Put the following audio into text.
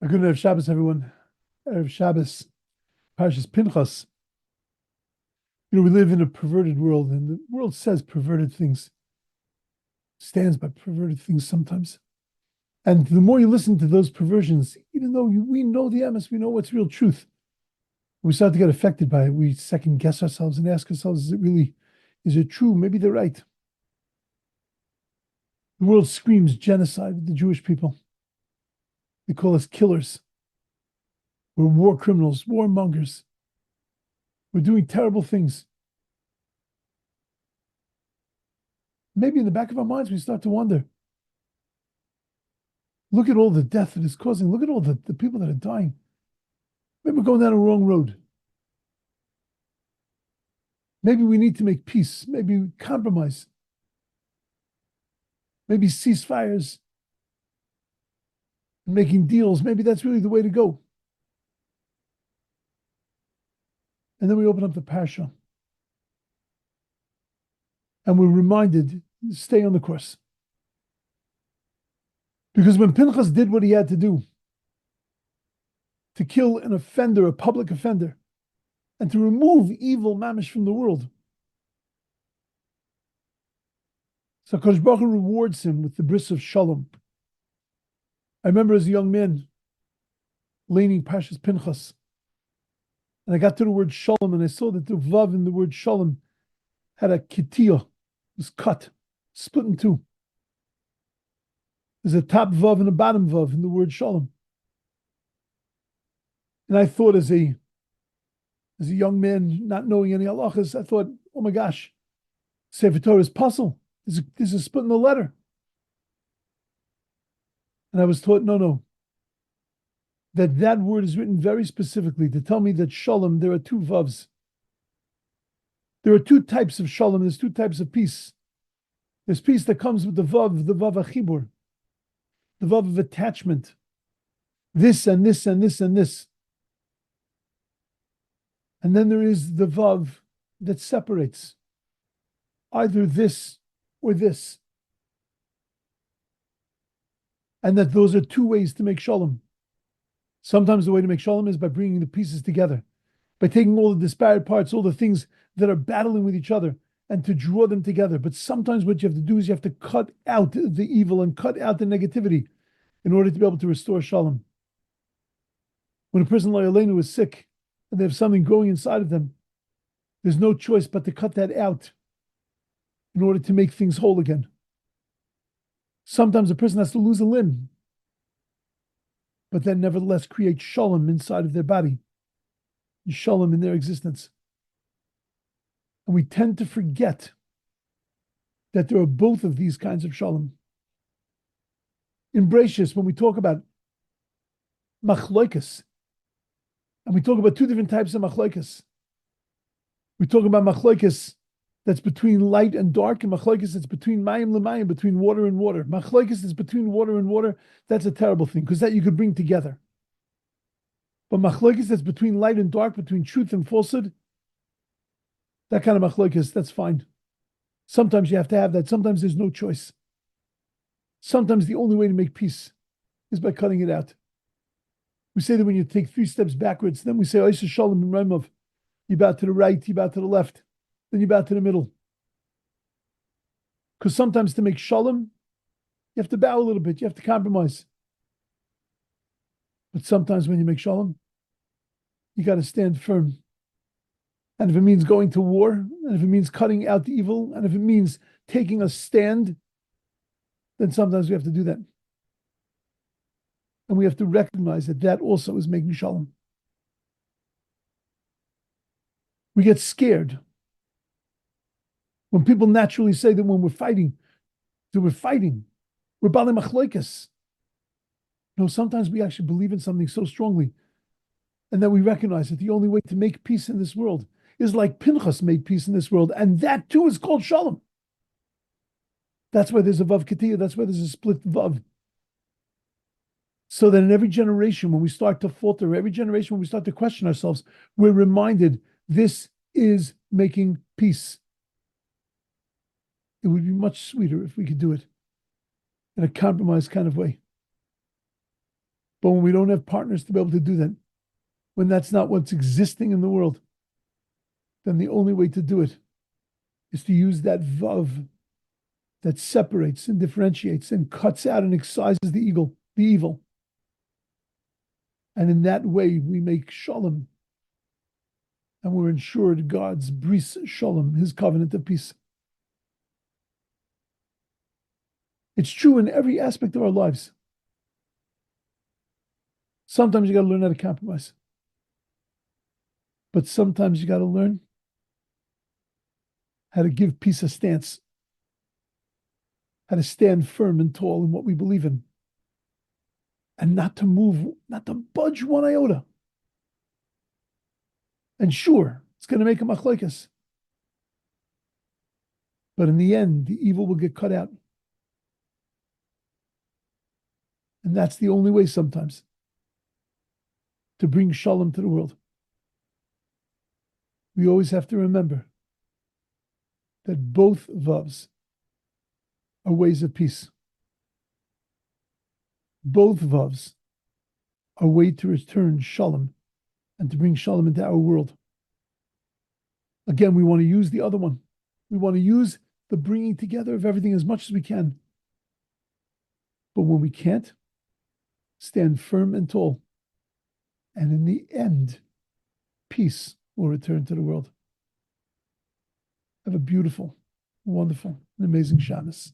A good Erev Shabbos, everyone. Erev Shabbos, Parshas Pinchas. We live in a perverted world, and the world says perverted things, stands by perverted things sometimes. And the more you listen to those perversions, even though we know the emes, we know what's real truth, we start to get affected by it. We second guess ourselves and ask ourselves, is it true? Maybe they're right. The world screams genocide with the Jewish people. They call us killers. We're war criminals, warmongers. We're doing terrible things. Maybe in the back of our minds, we start to wonder. Look at all the death that it's causing. Look at all the people that are dying. Maybe we're going down a wrong road. Maybe we need to make peace. Maybe compromise. Maybe ceasefires. Making deals. Maybe that's really the way to go. And then we open up the Parsha. And we're reminded, stay on the course. Because when Pinchas did what he had to do, to kill an offender, a public offender, and to remove evil mamish from the world, so HaKadosh Baruch Hu rewards him with the bris of Shalom. I remember as a young man, learning Parshas Pinchas, and I got to the word Shalom, and I saw that the Vav in the word Shalom had a kitiyah, was cut, split in two. There's a top Vav and a bottom Vav in the word Shalom. And I thought as a young man, not knowing any halachas, I thought, oh my gosh, Sefer Torah is puzzle. There's a split in the letter. And I was taught, no. That word is written very specifically to tell me that Shalom, there are two Vavs. There are two types of Shalom. There's two types of peace. There's peace that comes with the Vav Achibur, the Vav of attachment. This and this and this and this. And then there is the Vav that separates either this or this. And that those are two ways to make Shalom. Sometimes the way to make Shalom is by bringing the pieces together, by taking all the disparate parts, all the things that are battling with each other, and to draw them together. But sometimes what you have to do is you have to cut out the evil and cut out the negativity in order to be able to restore Shalom. When a person like Elenu is sick and they have something growing inside of them, there's no choice but to cut that out in order to make things whole again. Sometimes a person has to lose a limb, but then nevertheless create Shalom inside of their body, Shalom in their existence. And we tend to forget that there are both of these kinds of Shalom. In Bereshis, when we talk about Machloikos, and we talk about two different types of Machloikos, we talk about Machloikos that's between light and dark, and Machloikos that's between Mayim L'Mayim, between water and water. Machloikos is between water and water. That's a terrible thing, because that you could bring together. But Machloikos that's between light and dark, between truth and falsehood, that kind of Machloikos, that's fine. Sometimes you have to have that. Sometimes there's no choice. Sometimes the only way to make peace is by cutting it out. We say that when you take 3 steps backwards, then we say, Oisa Shalom and Remov. You bow to the right, you bow to the left, then you bow to the middle. Because sometimes to make Shalom, you have to bow a little bit, you have to compromise. But sometimes when you make Shalom, you got to stand firm. And if it means going to war, and if it means cutting out the evil, and if it means taking a stand, then sometimes we have to do that. And we have to recognize that that also is making Shalom. We get scared when people naturally say that when we're fighting, we're Bali Machloikos. No, sometimes we actually believe in something so strongly, and that we recognize that the only way to make peace in this world is like Pinchas made peace in this world, and that too is called Shalom. That's why there's a Vav Ketiyah, that's why there's a split Vav. So that in every generation, when we start to falter, every generation when we start to question ourselves, we're reminded this is making peace. It would be much sweeter if we could do it in a compromised kind of way. But when we don't have partners to be able to do that, when that's not what's existing in the world, then the only way to do it is to use that vav that separates and differentiates and cuts out and excises the evil. And in that way, we make shalom. And we're ensured God's bris shalom, his covenant of peace. It's true in every aspect of our lives. Sometimes you got to learn how to compromise. But sometimes you got to learn how to give peace a stance, how to stand firm and tall in what we believe in, and not to move, not to budge one iota. And sure, it's going to make a Machloikos. But in the end, the evil will get cut out. And that's the only way sometimes to bring shalom to the world. We always have to remember that both vavs are ways of peace. Both vavs are a way to return shalom and to bring shalom into our world. Again, we want to use the other one. We want to use the bringing together of everything as much as we can. But when we can't, stand firm and tall. And in the end, peace will return to the world. Have a beautiful, wonderful, and amazing Shabbos.